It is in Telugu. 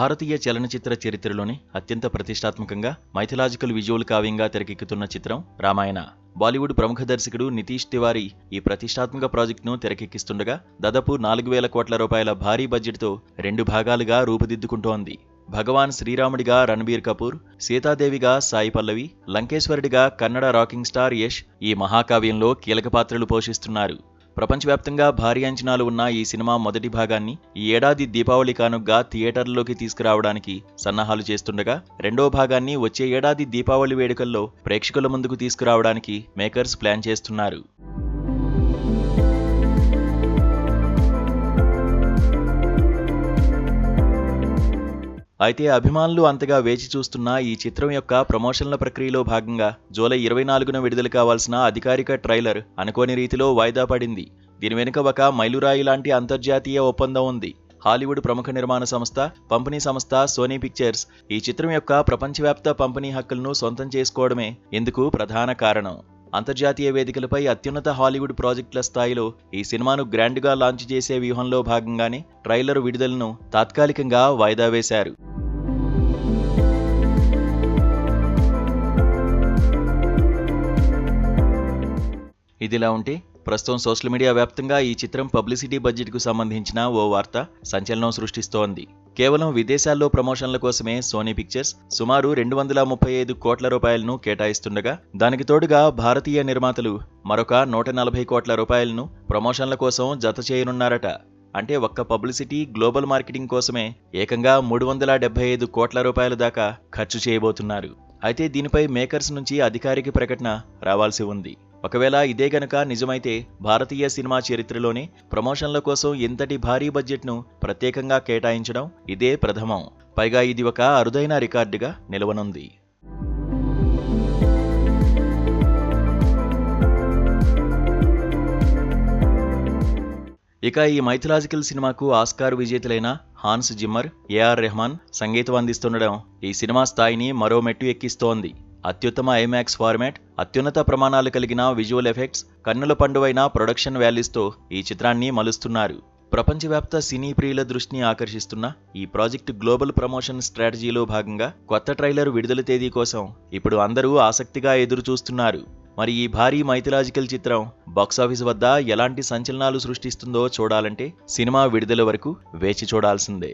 భారతీయ చలనచిత్ర చరిత్రలోని అత్యంత ప్రతిష్టాత్మకంగా మైథలాజికల్ విజువల్ కావ్యంగా తెరకెక్కుతున్న చిత్రం రామాయణ. బాలీవుడ్ ప్రముఖ దర్శకుడు నితీష్ తివారీ ఈ ప్రతిష్టాత్మక ప్రాజెక్టును తెరకెక్కిస్తుండగా దాదాపు 4,000 కోట్ల రూపాయల భారీ బడ్జెట్తో 2 భాగాలుగా రూపుదిద్దుకుంటోంది. భగవాన్ శ్రీరాముడిగా రణబీర్ కపూర్, సీతాదేవిగా సాయి పల్లవి, లంకేశ్వరుడిగా కన్నడ రాకింగ్ స్టార్ యష్ ఈ మహాకావ్యంలో కీలక పాత్రలు పోషిస్తున్నారు. ప్రపంచవ్యాప్తంగా భారీ అంచనాలు ఉన్న ఈ సినిమా మొదటి భాగాన్ని ఈ ఏడాది దీపావళి కానుగ్గా థియేటర్లలోకి తీసుకురావడానికి సన్నాహాలు చేస్తుండగా రెండో భాగాన్ని వచ్చే ఏడాది దీపావళి వేడుకల్లో ప్రేక్షకుల ముందుకు తీసుకురావడానికి మేకర్స్ ప్లాన్ చేస్తున్నారు. అయితే అభిమానులు అంతగా వేచి చూస్తున్న ఈ చిత్రం యొక్క ప్రమోషన్ల ప్రక్రియలో భాగంగా జూలై 24న విడుదల కావాల్సిన అధికారిక ట్రైలర్ అనుకోని రీతిలో వాయిదా పడింది. దీని వెనుక ఒక మైలురాయి లాంటి అంతర్జాతీయ ఒప్పందం ఉంది. హాలీవుడ్ ప్రముఖ నిర్మాణ సంస్థ, పంపిణీ సంస్థ సోనీ పిక్చర్స్ ఈ చిత్రం యొక్క ప్రపంచవ్యాప్త పంపిణీ హక్కులను సొంతం చేసుకోవడమే ఇందుకు ప్రధాన కారణం. అంతర్జాతీయ వేదికలపై అత్యున్నత హాలీవుడ్ ప్రాజెక్టుల స్థాయిలో ఈ సినిమాను గ్రాండ్గా లాంచ్ చేసే వ్యూహంలో భాగంగానే ట్రైలర్ విడుదలను తాత్కాలికంగా వాయిదా వేశారు. ఇదిలా ఉంటే ప్రస్తుతం సోషల్ మీడియా వ్యాప్తంగా ఈ చిత్రం పబ్లిసిటీ బడ్జెట్కు సంబంధించిన ఓ వార్త సంచలనం సృష్టిస్తోంది. కేవలం విదేశాల్లో ప్రమోషన్ల కోసమే సోనీ పిక్చర్స్ సుమారు 235 కోట్ల రూపాయలను కేటాయిస్తుండగా దానికి తోడుగా భారతీయ నిర్మాతలు మరొక 140 కోట్ల రూపాయలను ప్రమోషన్ల కోసం జత చేయనున్నారట. అంటే ఒక్క పబ్లిసిటీ, గ్లోబల్ మార్కెటింగ్ కోసమే ఏకంగా 375 కోట్ల రూపాయల దాకా ఖర్చు చేయబోతున్నారు. అయితే దీనిపై మేకర్స్ నుంచి అధికారిక ప్రకటన రావాల్సి ఉంది. ఒకవేళ ఇదే గనక నిజమైతే భారతీయ సినిమా చరిత్రలోనే ప్రమోషన్ల కోసం ఇంతటి భారీ బడ్జెట్ను ప్రత్యేకంగా కేటాయించడం ఇదే ప్రథమం. పైగా ఇది ఒక అరుదైన రికార్డుగా నిలవనుంది. ఇక ఈ మైథలాజికల్ సినిమాకు ఆస్కార్ విజేతలైన హాన్స్ జిమ్మర్, ఏఆర్ రెహమాన్ సంగీతం అందిస్తుండడం ఈ సినిమా స్థాయిని మరో మెట్టు ఎక్కిస్తోంది. అత్యుత్తమ ఐమాక్స్ ఫార్మాట్, అత్యున్నత ప్రమాణాలు కలిగిన విజువల్ ఎఫెక్ట్స్, కన్నుల పండువైన ప్రొడక్షన్ వాల్యూస్తో ఈ చిత్రాన్ని మలుస్తున్నారు. ప్రపంచవ్యాప్త సినీ ప్రియుల దృష్టిని ఆకర్షిస్తున్న ఈ ప్రాజెక్టు గ్లోబల్ ప్రమోషన్ స్ట్రాటజీలో భాగంగా కొత్త ట్రైలర్ విడుదల తేదీ కోసం ఇప్పుడు అందరూ ఆసక్తిగా ఎదురు చూస్తున్నారు. మరి ఈ భారీ మైథలాజికల్ చిత్రం బాక్సాఫీస్ వద్ద ఎలాంటి సంచలనాలు సృష్టిస్తుందో చూడాలంటే సినిమా విడుదల వరకు వేచి చూడాల్సిందే.